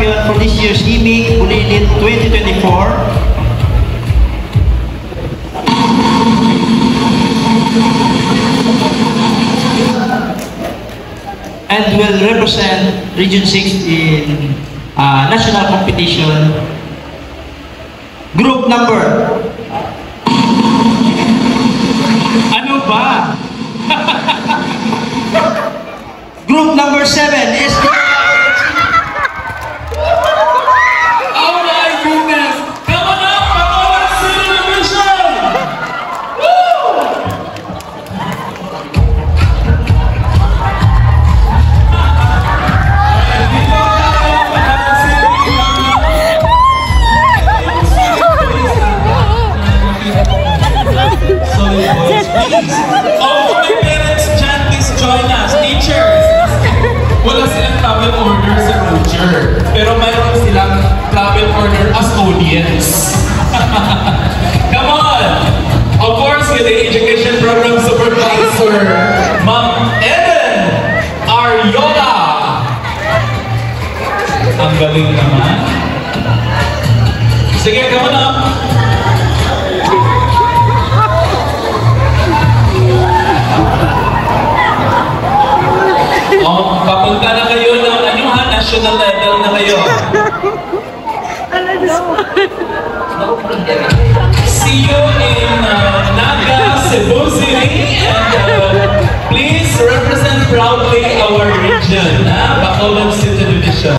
champion for this year's HIMIC Bulilit 2024. And will represent Region 6 in national competition. Group number. Ano ba? Group number 7 is the... Oh my goodness! Come on up! Bacolod City Division! Woo! So boys, please, all my parents dyan, please join us. Teachers, wala silang travel order sa culture, pero mayroon silang travel order as audience. Come on! Of course, with the education program supervisor, Ma'am Eden Ariola. Ang galing naman. Sige, come on up. Oh, papunta na kayo ng ano ha, national level na kayo. See you in Naga, Cebu City, and please represent proudly our region, Bacolod City Division.